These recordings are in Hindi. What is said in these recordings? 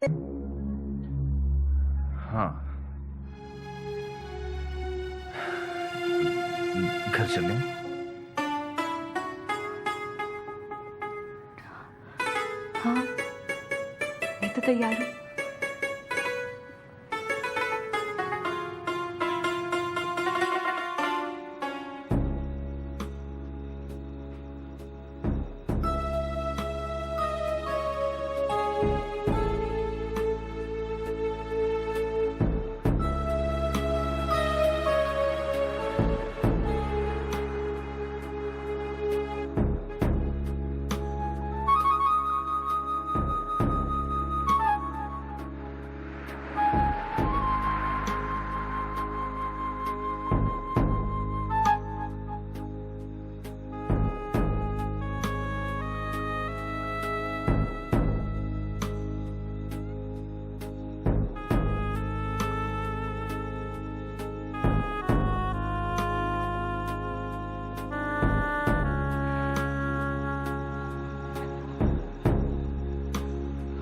हाँ, घर चलें। हाँ, मैं तो तैयार हूँ।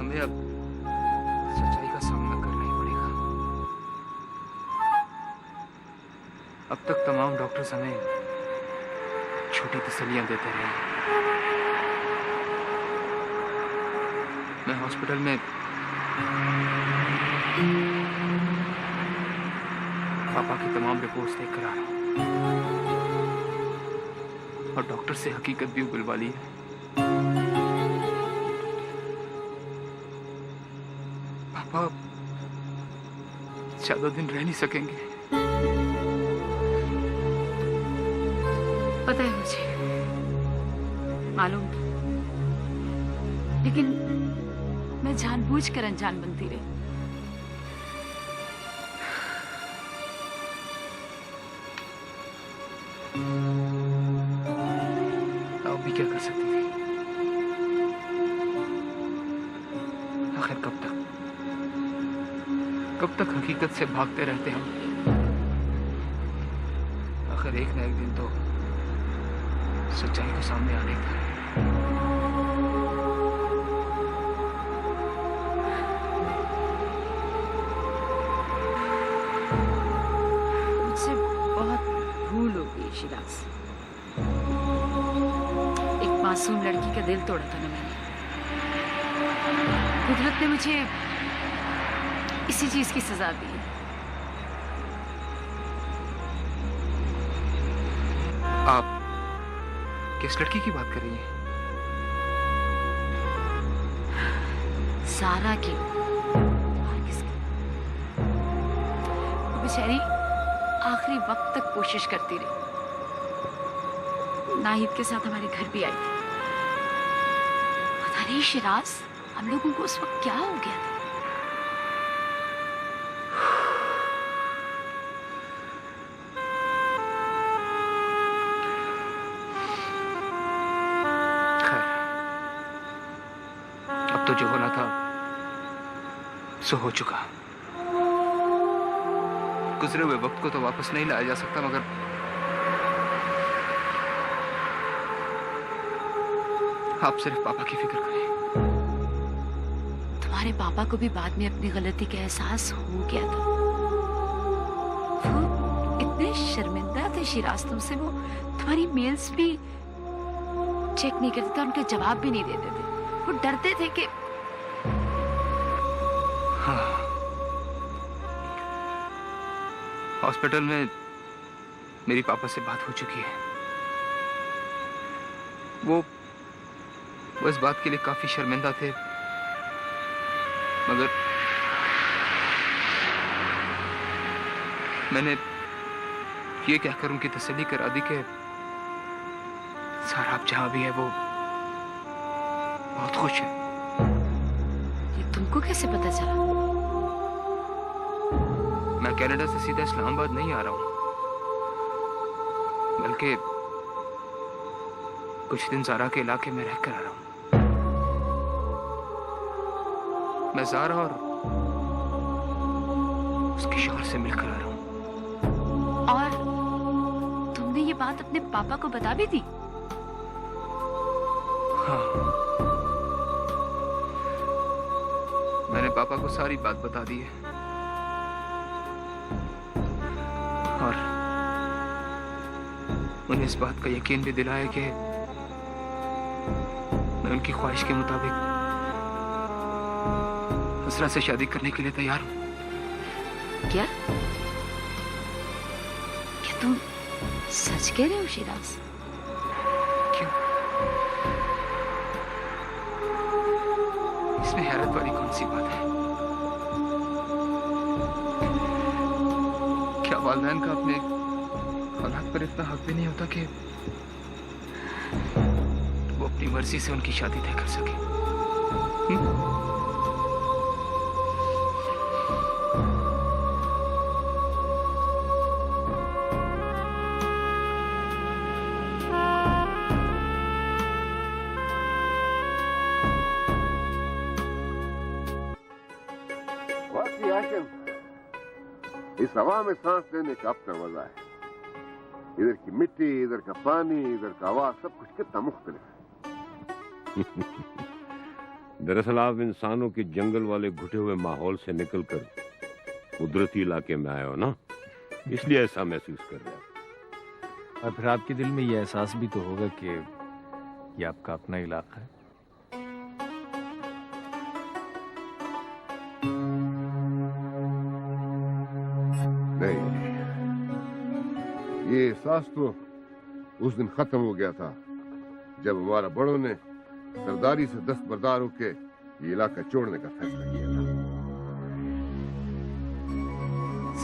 हमें अब सच्चाई का सामना करना ही पड़ेगा। अब तक तमाम डॉक्टर्स हमें छोटी तसल्लियां देते रहे। मैं हॉस्पिटल में पापा की तमाम रिपोर्ट्स देख कर आ रहा हूं और डॉक्टर से हकीकत भी उगलवा ली है। पापा ज्यादा दिन रह नहीं सकेंगे। पता है मुझे, मालूम, लेकिन मैं जानबूझकर अनजान बनती रही। आप भी क्या कर सकती थी? आखिर कब तक हकीकत से भागते रहते हम? आखिर एक ना एक दिन तो सच्चाई को सामने आने का है। मुझसे बहुत भूल हो गई शिराज। एक मासूम लड़की का दिल तोड़ा था ना मैंने। कुदरत ने मुझे इसी चीज की सजा दी। आप किस लड़की की बात कर रही हैं? सारा की। और किसकी? वो बेचारी आखिरी वक्त तक कोशिश करती रही। नाहिद के साथ हमारे घर भी आई थी। पता नहीं शिराज, हम लोगों को उस वक्त क्या हो गया था। अब तो जो होना था सो हो चुका। गुजरे हुए वक्त को तो वापस नहीं लाया जा सकता, मगर आप सिर्फ पापा की फिक्र करें। तुम्हारे पापा को भी बाद में अपनी गलती का एहसास हो गया था। वो इतने शर्मिंदा थे शिराज तुमसे, वो तुम्हारी मेल्स भी चेक नहीं करते थे, उनके जवाब भी नहीं देते थे। वो डरते थे कि हाँ, हॉस्पिटल में मेरी पापा से बात हो चुकी है। वो इस बात के लिए काफी शर्मिंदा थे, मगर मैंने ये कहकर उनकी तसल्ली करा दी कि सारा आप जहां भी है वो बहुत खुश है। ये तुमको कैसे पता चला? मैं कनाडा से सीधा इस्लामाबाद नहीं आ रहा हूं, बल्कि कुछ दिन ज़ारा के इलाके में रहकर आ रहा हूं। मैं ज़ारा और उसके शौहर से मिलकर आ रहा हूं। और तुमने ये बात अपने पापा को बता भी दी? हाँ, मैंने पापा को सारी बात बता दी है और उन्हें इस बात का यकीन भी दिलाया कि मैं उनकी ख्वाहिश के मुताबिक असरा से शादी करने के लिए तैयार हूं। क्या क्या तुम सच कह रहे हो शिराज? क्यों? इसमें हैरत वाली कौन सी बात है? क्या वालिदैन का अपने औलाद पर इतना हक भी नहीं होता कि वो अपनी मर्जी से उनकी शादी तय कर सके? इस हवा में सांस लेने का अपना मजा है। इधर की मिट्टी, इधर का पानी, इधर का हवा, सब कुछ कितना मुख्तलिफ है। दरअसल आप इंसानों के जंगल वाले घुटे हुए माहौल से निकलकर कुदरती इलाके में आए हो ना, इसलिए ऐसा महसूस कर रहे हो। और फिर आपके दिल में ये एहसास भी तो होगा कि ये आपका अपना इलाका है। नहीं, ये एहसास तो उस दिन खत्म हो गया था जब हमारा बड़ों ने सरदारी से दस्तबरदार होके ये इलाका छोड़ने का फैसला किया था।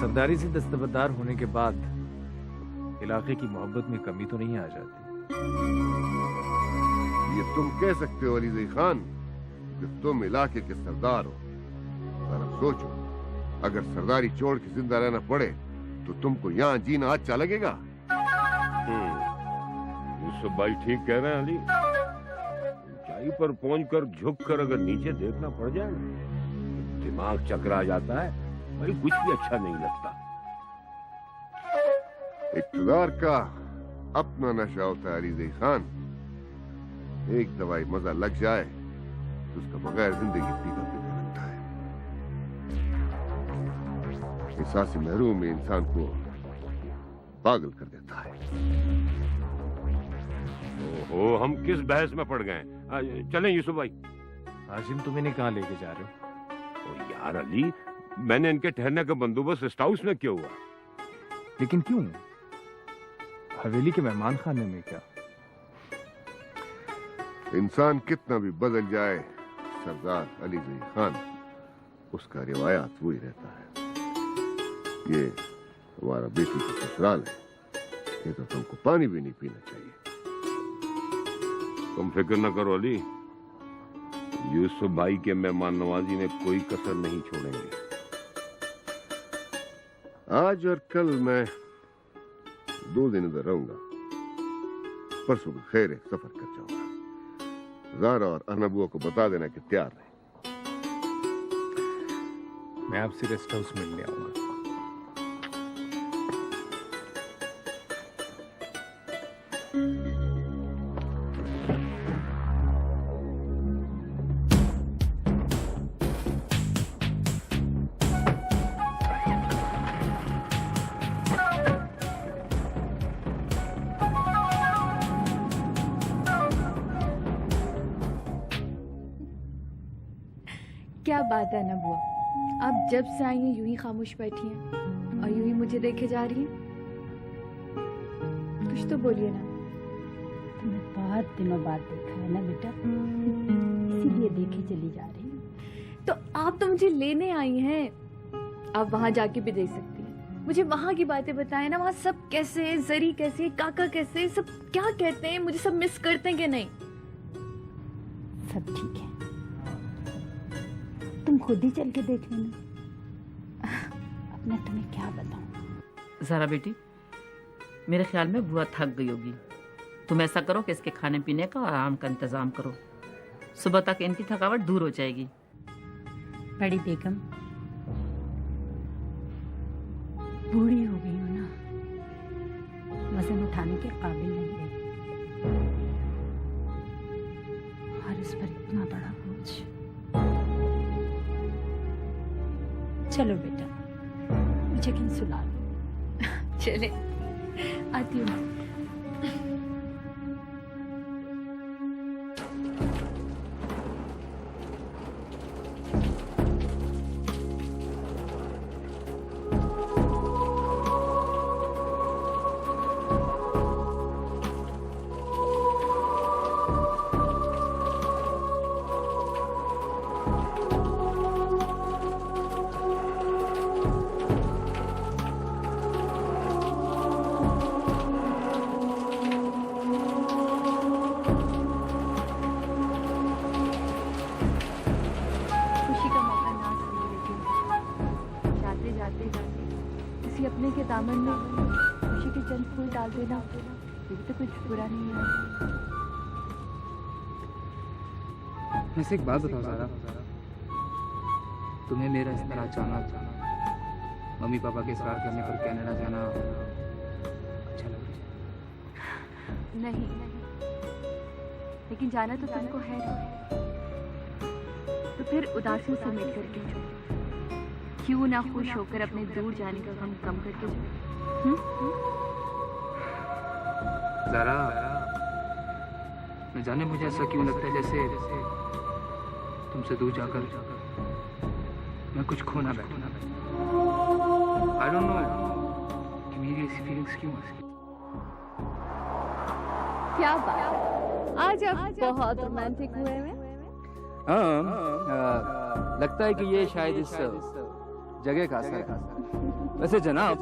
सरदारी से दस्तबरदार होने के बाद इलाके की मोहब्बत में कमी तो नहीं आ जाती। ये तुम कह सकते हो अली खान कि तुम इलाके के सरदार हो, पर अब सोचो, अगर सरदारी छोड़ के जिंदा रहना पड़े तो तुमको यहाँ जीना अच्छा लगेगा? यूसुफ भाई ठीक कह रहे हैं अली। ऊंचाई पर पहुंचकर झुककर अगर नीचे देखना पड़ जाए ना, दिमाग चकरा जाता है भाई, कुछ भी अच्छा नहीं लगता। इक़्तिदार का अपना नशा होता है अली खान। एक दवाई मजा लग जाए तो उसका बगैर जिंदगी फीका फीका लगता है। एहसास महरूम में इंसान को पागल कर देता है। ओहो, हम किस बहस में पड़ गए? चलें यूसुफ भाई। हाशिम, तुम इन्हें कहाँ लेके जा रहे हो? ओ यार अली, मैंने इनके ठहरने का बंदोबस्त रेस्ट हाउस में क्यों हुआ? लेकिन क्यों? हवेली के मेहमान खाने में क्या? इंसान कितना भी बदल जाए, सरदार अली खान उसका रिवायात वही रहता है। ये हमारा बेटी का ससुराल है, ये तो तुमको पानी भी नहीं पीना चाहिए। तुम फिक्र न करो अली, यूसुफ भाई के मेहमान नवाजी में कोई कसर नहीं छोड़ेंगे। आज और कल मैं 2 दिन इधर रहूंगा, परसों को खैर एक सफर कर जाऊंगा। ज़ारा और अनबुआ को बता देना कि तैयार रहे। मैं आपसे रेस्ट हाउस मिलने आऊंगा। क्या बात है ना बुआ, आप जब से आई हैं यूं ही खामोश बैठी हैं और यूं ही मुझे देखे जा रही हैं। कुछ तो बोलिए ना। तुम्हें बहुत दिनों बाद देखा है ना बेटा, इसीलिए देखे चली जा रही हूँ। तो आप तो मुझे लेने आई हैं, आप वहां जाके भी देख सकती हैं। मुझे वहां की बातें बताएं ना, वहां सब कैसे है, जरी कैसे है, काका कैसे है, सब क्या कहते हैं, मुझे सब मिस करते हैं कि नहीं? सब ठीक है, तुम खुद ही चल के देख लेना। अब मैं तुम्हें क्या बताऊं। ज़रा बेटी, मेरे ख्याल में बुआ थक गई होगी। तुम ऐसा करो कि इसके खाने पीने का और आराम का इंतजाम करो, सुबह तक इनकी थकावट दूर हो जाएगी। बड़ी बेगम, बूढ़ी हो गई हो ना, वजन उठाने के काबिल नहीं रही, और इस पर इतना बड़ा बोझ। मुझे कहीं सुना दो। चले, आती हूँ। खुशी का मौका ना सही, लेकिन जाते जाते किसी अपने के दामन में खुशी के चंद फूल डाल देना, ये भी तो कुछ बुरा नहीं है। वैसे एक बात बताओ ज़ारा, तुम्हें मेरा इस तरह अचानक मम्मी पापा के इकरार करने पर कनाडा जाना अच्छा लग रहा है? नहीं, लेकिन जाना तो तुमको है ना, तो फिर उदासियों से मिल करके क्यों ना खुश होकर अपने दूर जाने का गम कम करके जाओ। ज़ारा, न जाने मुझे ऐसा क्यों लगता है जैसे तुमसे दूर जाकर मैं कुछ खोना बैठा। आई डोंट नो कि मेरी ऐसी फीलिंग्स क्यों है। क्या बात है, आज आप बहुत रोमांटिक हुए हैं। हाँ, लगता है कि ये शायद इस जगह का असर है। वैसे जनाब,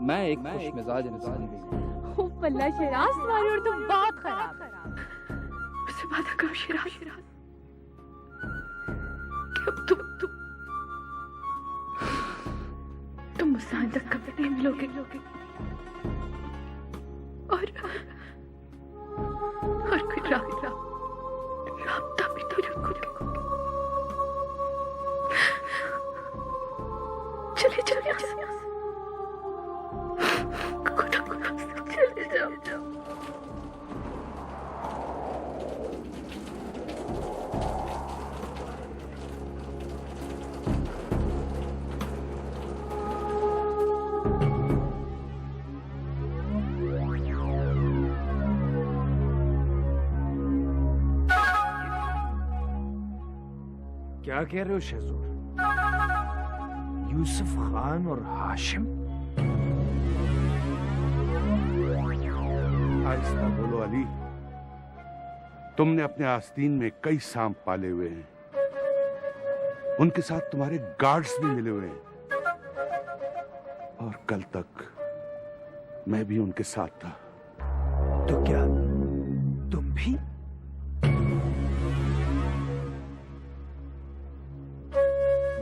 मैं एक खुश मिजाज इंसान हूँ। ओ पल्ला शिराज, तुम्हारी और तुम बहुत खराब है। मुझसे वादा करो शिराज, कि अब तुम मुझसे आइंदा कभी नहीं मिलोगे, और कोई राब्ता भी तो रखोगे। चले जाओ यहाँ से, खुदा चले जाओ। क्या कह रहे हो शहजूर? यूसुफ खान और हाशिम? आहिस्ता बोलो अली। तुमने अपने आस्तीन में कई सांप पाले हुए हैं, उनके साथ तुम्हारे गार्ड्स भी मिले हुए हैं, और कल तक मैं भी उनके साथ था। तो क्या तुम भी?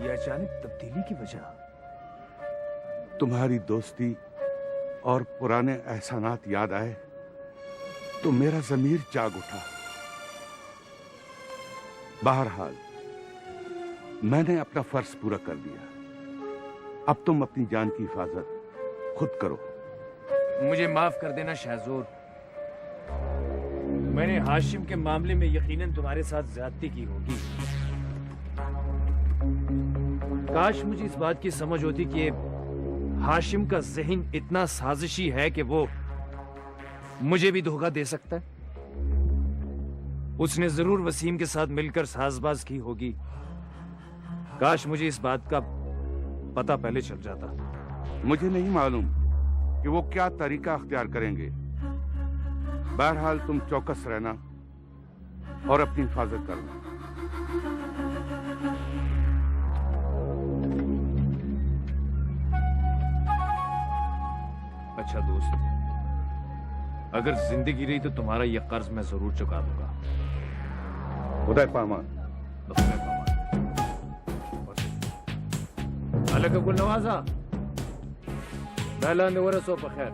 ये अचानक तब्दीली की वजह? तुम्हारी दोस्ती और पुराने एहसानात याद आए तो मेरा जमीर जाग उठा। बहरहाल मैंने अपना फर्ज पूरा कर दिया। अब तुम अपनी जान की हिफाजत खुद करो। मुझे माफ कर देना शहजूर, मैंने हाशिम के मामले में यकीनन तुम्हारे साथ ज्यादती की होगी। काश मुझे इस बात की समझ होती कि हाशिम का जहन इतना साजिशी है कि वो मुझे भी धोखा दे सकता है। उसने जरूर वसीम के साथ मिलकर साजबाज की होगी। काश मुझे इस बात का पता पहले चल जाता। मुझे नहीं मालूम कि वो क्या तरीका अख्तियार करेंगे। बहरहाल तुम चौकस रहना और अपनी हिफाजत करना। अच्छा दोस्त, अगर जिंदगी रही तो तुम्हारा यह कर्ज मैं जरूर चुका दूंगा। खुदा पामान। अलग गुल नवाजा दहला वरसो बखैर।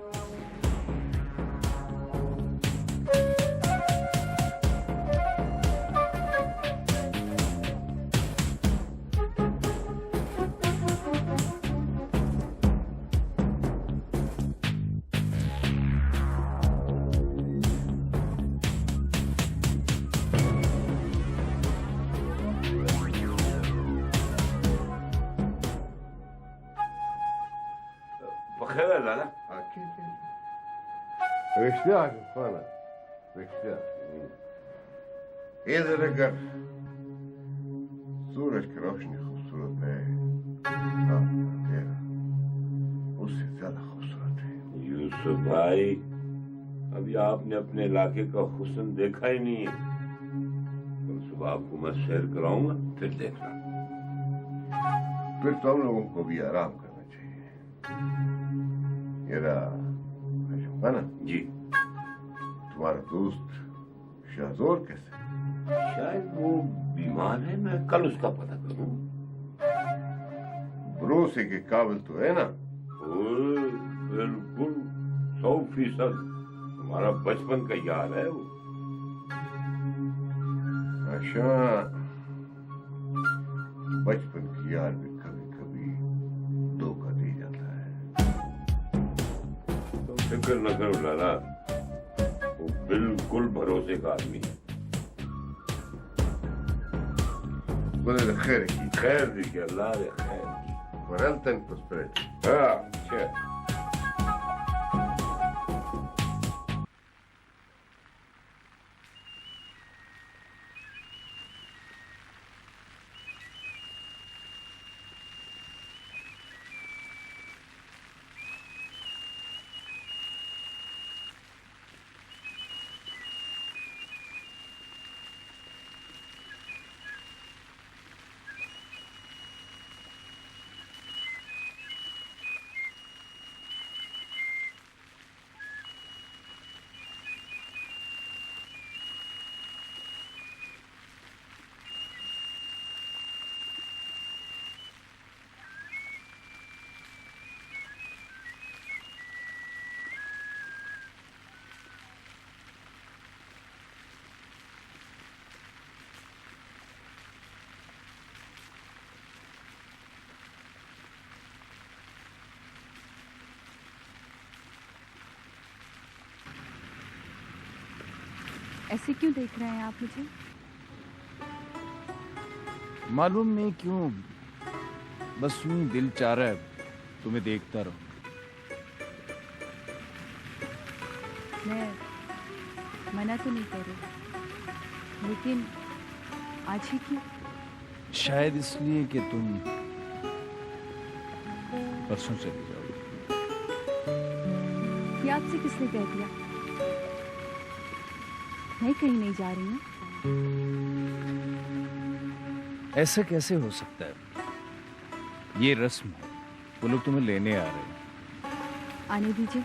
खैर है लाला। रिश्ते आगे खाना रिश्ते ये जरा कर सूरज की रोशनी खूबसूरत है अंधेरा उससे ज्यादा खूबसूरत है। यूसुफ भाई, अभी आपने अपने इलाके का हुस्न देखा ही नहीं है। कल सुबह आपको मैं सैर कराऊंगा, फिर देखना। फिर तो हम लोगों को भी आराम करना चाहिए। मेरा ना जी, तुम्हारा दोस्त शाहजोर कैसे? शायद वो बीमार है, मैं कल उसका पता करूं। भरोसे के काबिल तो है ना? ओए, बिल्कुल 100%। हमारा बचपन का यार है वो। अच्छा, बचपन की यार भी कभी कभी धोखा दे जाता है। तो फिक्र न करो लाला, वो बिल्कुल भरोसे का आदमी है। बोले खैर की खैर दी के अल्लाह रे खैर। Moralta en prosperidad. हाँ, अच्छा। ऐसे क्यों देख रहे हैं आप मुझे? मालूम नहीं क्यों, बस यूं दिल चाह रहा है तुम्हें देखता रहूं। मैं मना तो नहीं कर रही, लेकिन आज ही क्यों? शायद इसलिए कि तुम परसों चली जाओगी। ये आपसे किसने कह दिया? मैं कहीं नहीं जा रही हूँ। ऐसा कैसे हो सकता है? ये रस्म है, वो लोग तुम्हें लेने आ रहे हैं। आने दीजिए,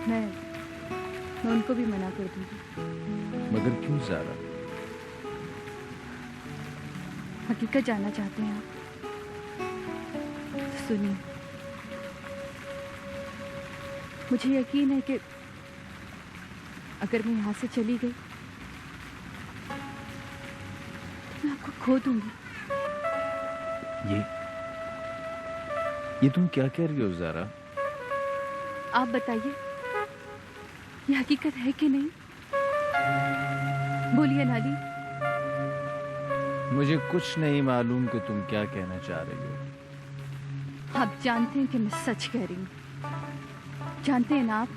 मैं उनको भी मना कर दूंगी। मगर क्यों ज़ारा? हकीकत जानना चाहते हैं आप? तो सुनिए, मुझे यकीन है कि अगर मैं यहाँ से चली गई तो मैं आपको खो दूंगी। ये तुम क्या कह रही हो ज़ारा? आप बताइए, ये हकीकत है कि नहीं? बोलिए नाली। मुझे कुछ नहीं मालूम कि तुम क्या कहना चाह रही हो। आप जानते हैं कि मैं सच कह रही हूँ, जानते हैं ना आप?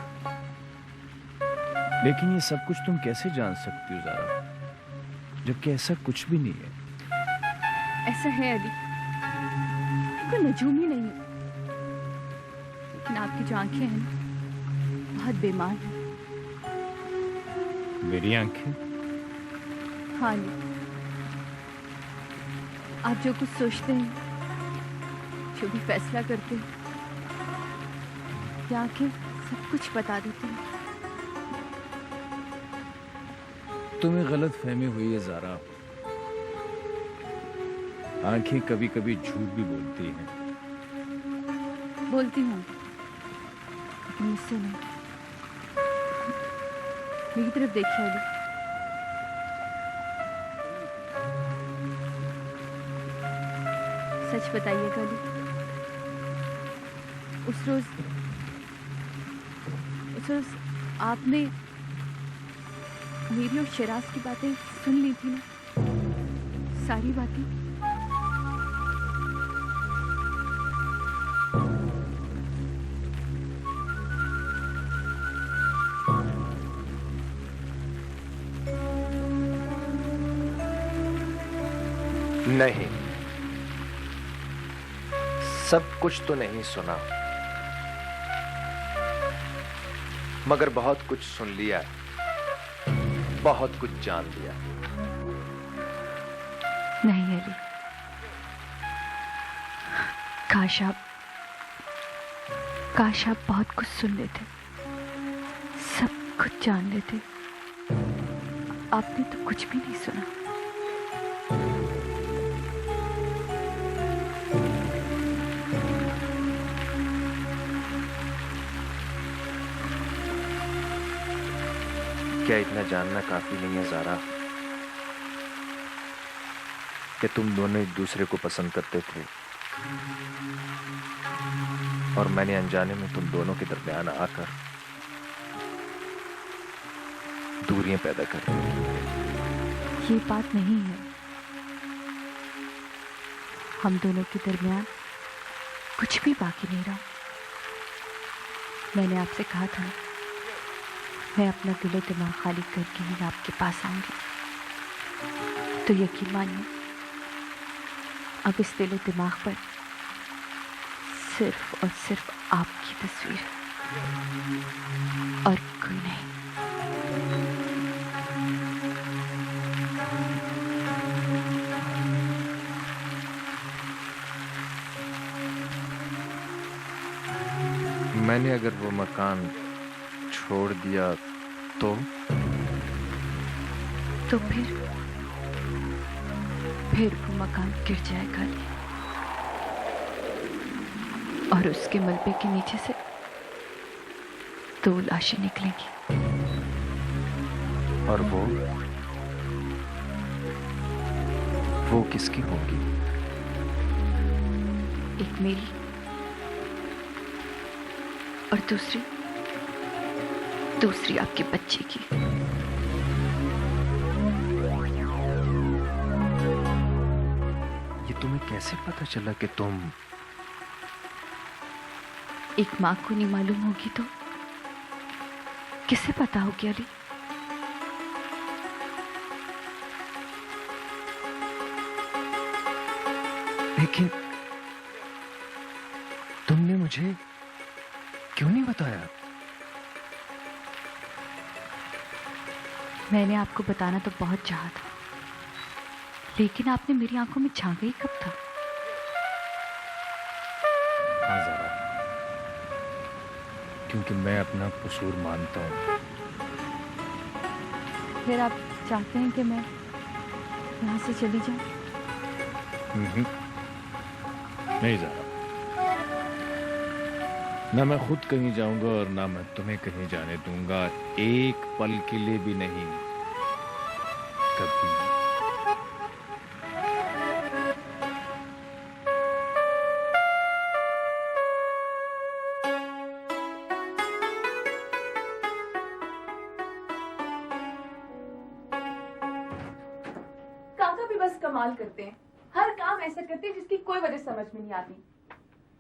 लेकिन ये सब कुछ तुम कैसे जान सकती हो ज़ारा, जबकि ऐसा कुछ भी नहीं है। ऐसा है अली, कोई नजूम ही नहीं है, लेकिन आपकी जो आंखें हैं ना, बहुत बेमान हैं। मेरी आंखें? हाँ अली, आप जो कुछ सोचते हैं, जो भी फैसला करते हैं, ये आंखें सब कुछ बता देती हैं। तुम्हें गलत फहमी हुई है ज़ारा। आंखें कभी कभी झूठ भी बोलती हैं। बोलती हूँ, लेकिन मुझसे नहीं। मेरी तरफ देखिए अली, सच बताइएगा अली, उस रोज आपने मेरी और शराज की बातें सुन ली थी ना, सारी बातें। नहीं, सब कुछ तो नहीं सुना, मगर बहुत कुछ सुन लिया, बहुत कुछ जान लिया। नहीं अली, काश आप बहुत कुछ सुन लेते, सब कुछ जान लेते। आपने तो कुछ भी नहीं सुना। क्या इतना जानना काफी नहीं है ज़ारा कि तुम दोनों एक दूसरे को पसंद करते थे और मैंने अनजाने में तुम दोनों के दरमियान आकर दूरियां पैदा कर दी। ये बात नहीं है, हम दोनों के दरमियान कुछ भी बाकी नहीं रहा। मैंने आपसे कहा था मैं अपना दिलो दिमाग खाली करके ही आपके पास आऊंगी, तो यकीन मानिए अब इस दिलो दिमाग पर सिर्फ और सिर्फ आपकी तस्वीर है और कोई नहीं। मैंने अगर वो मकान छोड़ दिया तो फिर वो मकान गिर जाएगा और उसके मलबे के नीचे से 2 लाशें निकलेंगी। और वो किसकी होगी? एक मेरी और दूसरी आपके बच्चे की। ये तुम्हें कैसे पता चला कि तुम? एक माँ को नहीं मालूम होगी तो किसे पता होगी अली? लेकिन तुमने मुझे क्यों नहीं बताया? मैंने आपको बताना तो बहुत चाहा था, लेकिन आपने मेरी आंखों में झांका ही कब था? हाँ ज़ारा, क्योंकि मैं अपना कसूर मानता हूँ। फिर आप चाहते हैं कि मैं यहाँ से चली जाऊँ? नहीं ज़ारा, ना मैं खुद कहीं जाऊंगा और ना मैं तुम्हें कहीं जाने दूंगा, एक पल के लिए भी नहीं, कभी। काका भी बस कमाल करते हैं, हर काम ऐसा करते हैं जिसकी कोई वजह समझ में नहीं आती।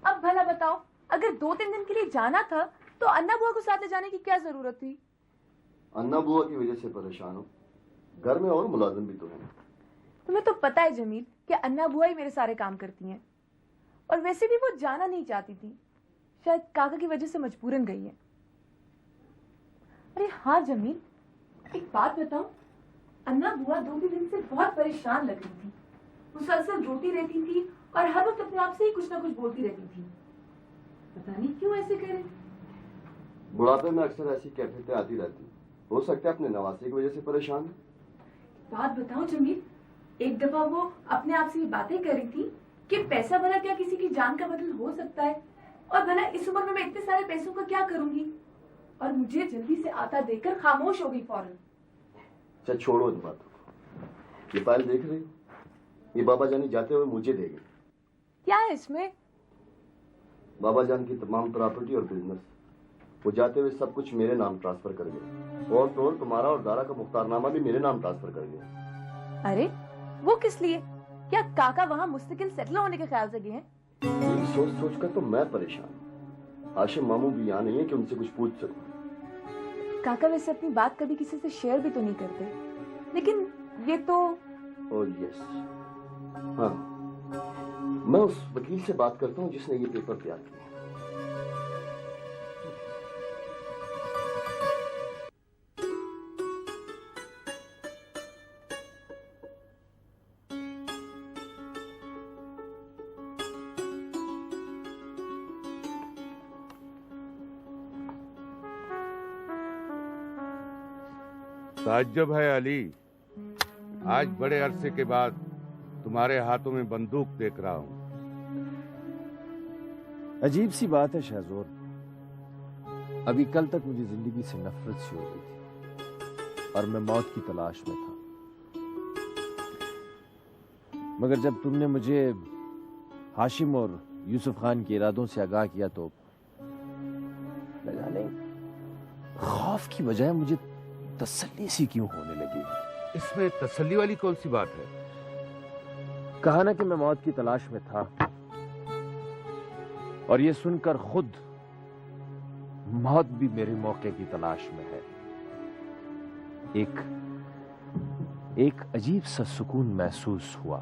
अब भला बताओ, अगर 2-3 दिन के लिए जाना था तो अन्ना बुआ को साथ ले जाने की क्या जरूरत थी? अन्ना बुआ की वजह से परेशान हो, घर में और मुलाजिम भी तो हैं। तुम्हें तो पता है जमील कि अन्ना बुआ ही मेरे सारे काम करती हैं, और वैसे भी वो जाना नहीं चाहती थी, शायद काका की वजह से मजबूरन गई है। अरे हाँ जमील, एक बात बताओ, अन्ना बुआ 2 दिन से बहुत परेशान लग रही थी। मुसलसल रोती रहती थी और हर वक्त अपने आप से ही कुछ ना कुछ बोलती रहती थी। पता नहीं क्यों ऐसे करे। बुढ़ापे में अक्सर ऐसी कैफियतें आती रहती, हो सकता है अपने नवासे की वजह से परेशान है। बात बताओ जमील, एक दफा वो अपने आप से ये बातें कर रही थी कि पैसा भला क्या किसी की जान का बदल हो सकता है, और भला इस उम्र में मैं इतने सारे पैसों का क्या करूंगी, और मुझे जल्दी से आता देखकर खामोश हो गई फौरन। अच्छा छोड़ो इन बातों को। ये फाइल देख रही हो? ये बाबा जानी जाते हुए मुझे देगी। क्या है इसमें? बाबा जान की तमाम प्रॉपर्टी और बिजनेस, वो जाते हुए सब कुछ मेरे नाम ट्रांसफर कर गए, और तो और तुम्हारा और दारा का मुख्तारनामा भी मेरे नाम ट्रांसफर कर गया। अरे वो किस लिए? क्या काका वहाँ मुस्तकिल सेटल होने के ख्याल से गए हैं? ये सोच सोच कर तो मैं परेशान हूँ। हाशिम मामू भी यहाँ नहीं है कि उनसे कुछ पूछ सकूं। काका वैसे अपनी बात कभी किसी से शेयर भी तो नहीं करते, लेकिन ये तो। ओह यस, हाँ, मैं उस वकील से बात करता हूँ जिसने ये पेपर तैयार किया। ताज्जुब है अली, आज बड़े अरसे के बाद तुम्हारे हाथों में बंदूक देख रहा हूं। अजीब सी बात है शहजोर, अभी कल तक मुझे जिंदगी से नफरत सी हो रही थी और मैं मौत की तलाश में था, मगर जब तुमने मुझे हाशिम और यूसुफ खान के इरादों से आगाह किया तो न जाने खौफ की बजाय मुझे तसल्ली सी क्यों होने लगी। इसमें तसल्ली वाली कौन सी बात है? कहा ना कि मैं मौत की तलाश में था, और ये सुनकर खुद मौत भी मेरे मौके की तलाश में है। एक अजीब सा सुकून महसूस हुआ,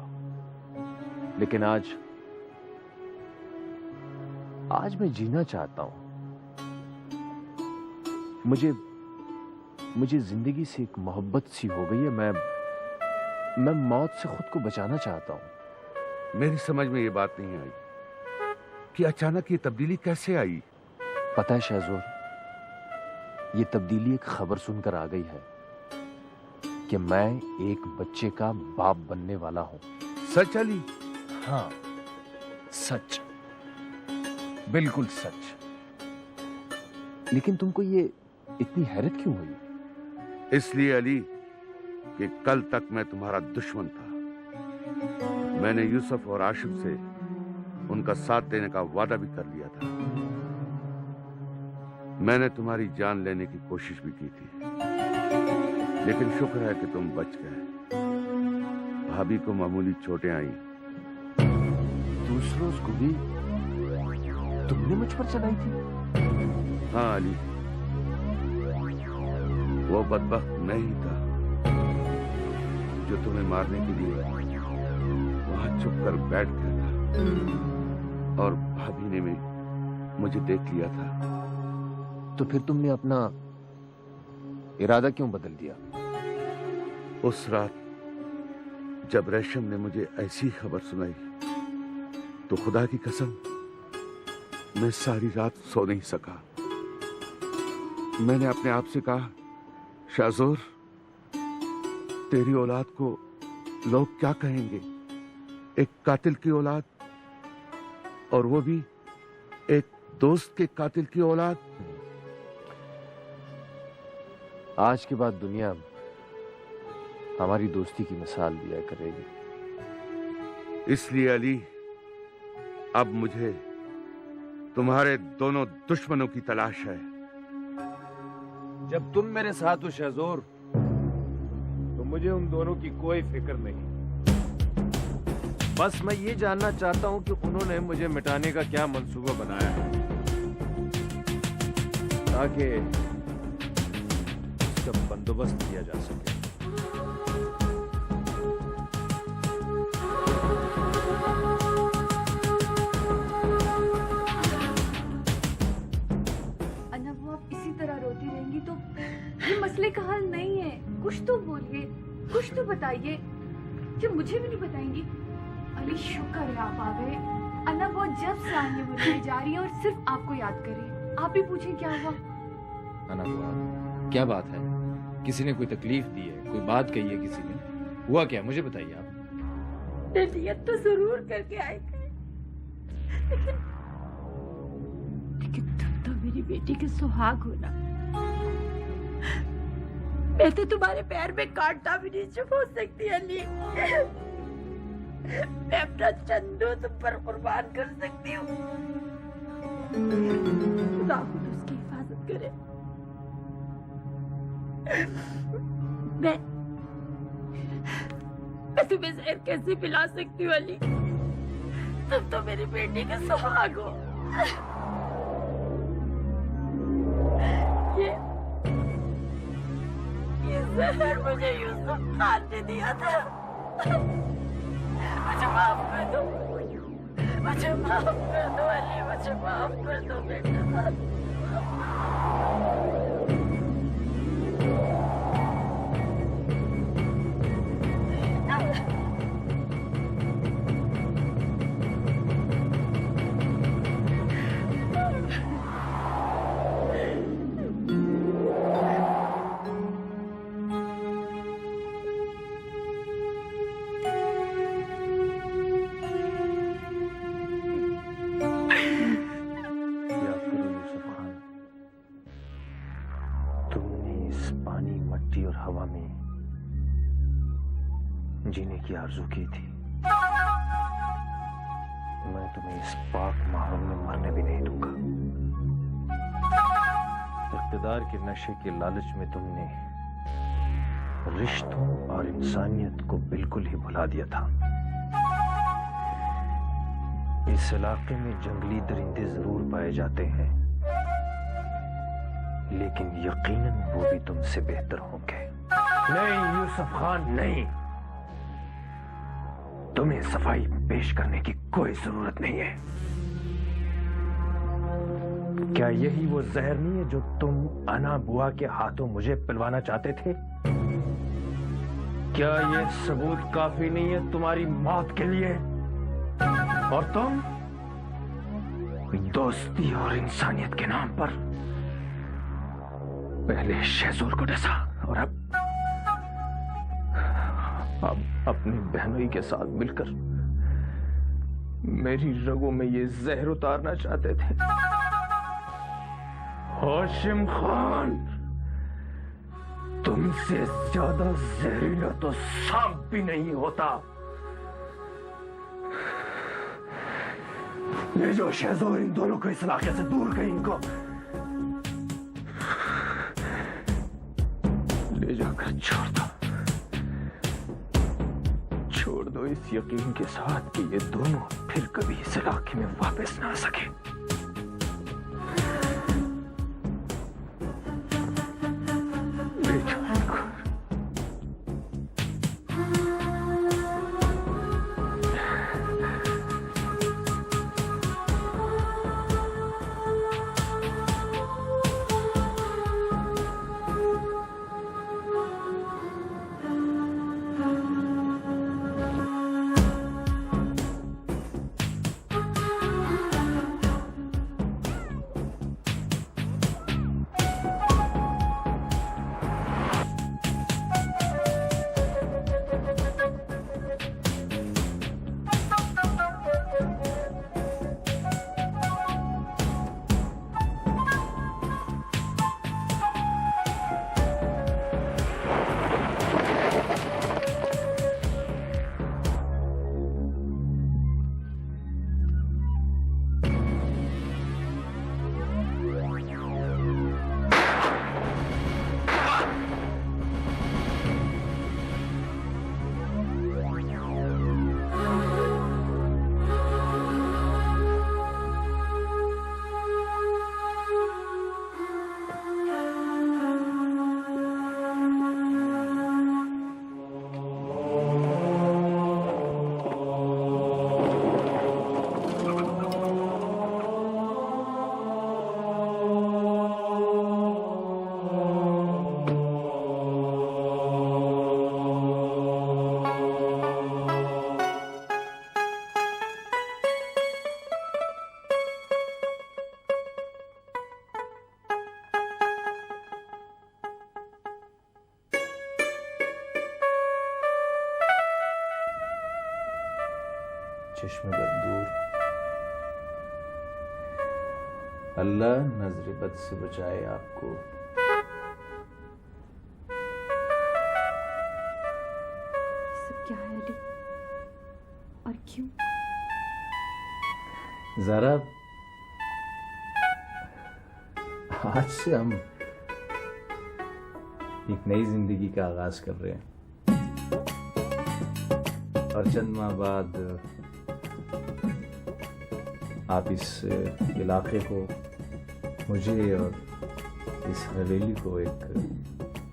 लेकिन आज मैं जीना चाहता हूं। मुझे जिंदगी से एक मोहब्बत सी हो गई है। मैं मौत से खुद को बचाना चाहता हूं। मेरी समझ में ये बात नहीं आई कि अचानक ये तब्दीली कैसे आई। पता है शहजोर, ये तब्दीली एक खबर सुनकर आ गई है कि मैं एक बच्चे का बाप बनने वाला हूं। सच अली? हाँ, सच, बिल्कुल सच। लेकिन तुमको ये इतनी हैरत क्यों हुई? इसलिए अली कि कल तक मैं तुम्हारा दुश्मन था। मैंने यूसुफ और आशिफ से उनका साथ देने का वादा भी कर लिया था। मैंने तुम्हारी जान लेने की कोशिश भी की थी, लेकिन शुक्र है कि तुम बच गए। भाभी को मामूली चोटें आई। दूसरों को भी तुमने मुझ पर चलाई थी? हाँ अली, वो बदबख्त मैं ही था जो तुम्हें मारने के लिए वहां चुप कर बैठ गया था, और भाभी ने मुझे देख लिया था। तो फिर तुमने अपना इरादा क्यों बदल दिया? उस रात जब रेशम ने मुझे ऐसी खबर सुनाई तो खुदा की कसम मैं सारी रात सो नहीं सका। मैंने अपने आप से कहा, शाहजोर, तेरी औलाद को लोग क्या कहेंगे? एक कातिल की औलाद, और वो भी एक दोस्त के कातिल की औलाद। आज के बाद दुनिया हमारी दोस्ती की मिसाल दिया करेगी। इसलिए अली, अब मुझे तुम्हारे दोनों दुश्मनों की तलाश है। जब तुम मेरे साथ हो शहजोर, तो मुझे उन दोनों की कोई फिक्र नहीं। बस मैं ये जानना चाहता हूं कि उन्होंने मुझे मिटाने का क्या मंसूबा बनाया है, ताकि उसका बंदोबस्त किया जा सके। रोती रहेंगी तो ये मसले का हल नहीं है। कुछ तो बोलिए, कुछ तो बताइए। जब मुझे भी नहीं बताएंगी। अली, शुक्र है आप आ गए। अन्ना बहुत जब से आई है, मुझे जा रही है और सिर्फ आपको याद कर रही है। आप भी पूछें क्या हुआ। अन्ना, क्या बात है? किसी ने कोई तकलीफ दी है? कोई बात कही है किसी ने? हुआ क्या, मुझे बताइए आप। नियत तो जरूर करके आए थे, लेकिन तुम तो मेरी बेटी के सुहाग हो ना। मैं तो तुम्हारे पैर में कांटा भी नहीं छुपा सकती अली। मैं अपना चंदू तुम पर कुर्बान कर सकती हूँ। खुदा खुद उसकी हिफाजत करे। मैं तुम्हें जहर कैसे पिला सकती हूँ अली? तुम तो मेरी बेटी के सुहाग हो। ये जहर मुझे यूसुफ खान ने दिया था। मुझे मुझे माफ कर दो, मुझे माफ कर दो अली, मुझे माफ कर दो बेटा। याद करो यूसुफ खान, तुमने इस पानी, मट्टी और हवा में जीने की आरज़ू की थी। मैं तुम्हें इस पाक माहौल में मरने भी नहीं दूंगा। इक़्तिदार के नशे के लालच में तुमने रिश्तों और इंसानियत को बिल्कुल ही भुला दिया था। इस इलाके में जंगली दरिंदे जरूर पाए जाते हैं, लेकिन यकीनन वो भी तुमसे बेहतर होंगे। नहीं यूसुफ खान, नहीं। तुम्हें सफाई पेश करने की कोई जरूरत नहीं है। क्या यही वो जहर नहीं है जो तुम अना बुआ के हाथों मुझे पिलवाना चाहते थे? क्या ये सबूत काफी नहीं है तुम्हारी मौत के लिए? और तुम दोस्ती और इंसानियत के नाम पर पहले शहजोर को डसा और अब अपनी बहनोई के साथ मिलकर मेरी रगों में ये जहर उतारना चाहते थे। हाशिम खान, तुमसे ज्यादा जहरीला तो सांप भी नहीं होता। ले जाओ शहजोर, इन दोनों को इस इलाके से दूर कहीं इनको ले जाकर छोड़ दो। छोड़ दो इस यकीन के साथ कि ये दोनों फिर कभी इस इलाके में वापस ना आ सके। ले जाओ इनको। चश्मे बद दूर, अल्लाह नजर बद से बचाए आपको। सब क्या है अली, और क्यों? जरा आज से हम एक नई जिंदगी का आगाज कर रहे हैं और चंद माह बाद आप इस इलाके को, मुझे और इस हवेली को एक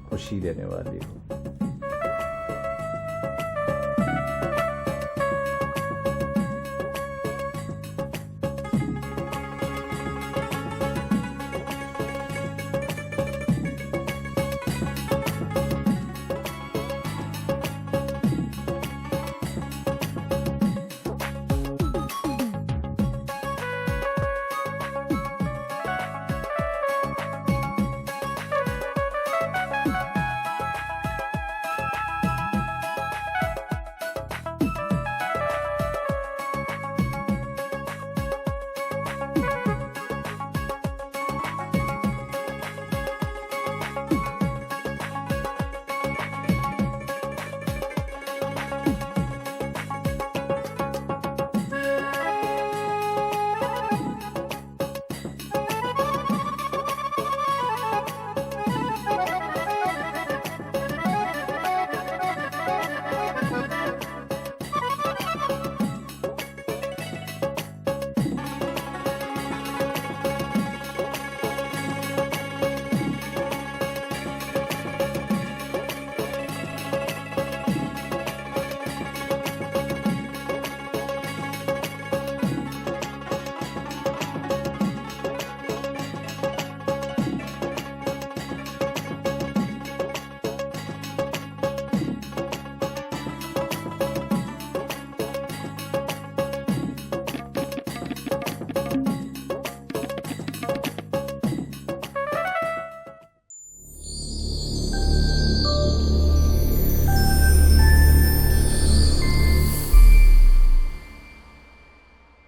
खुशी देने वाली हो।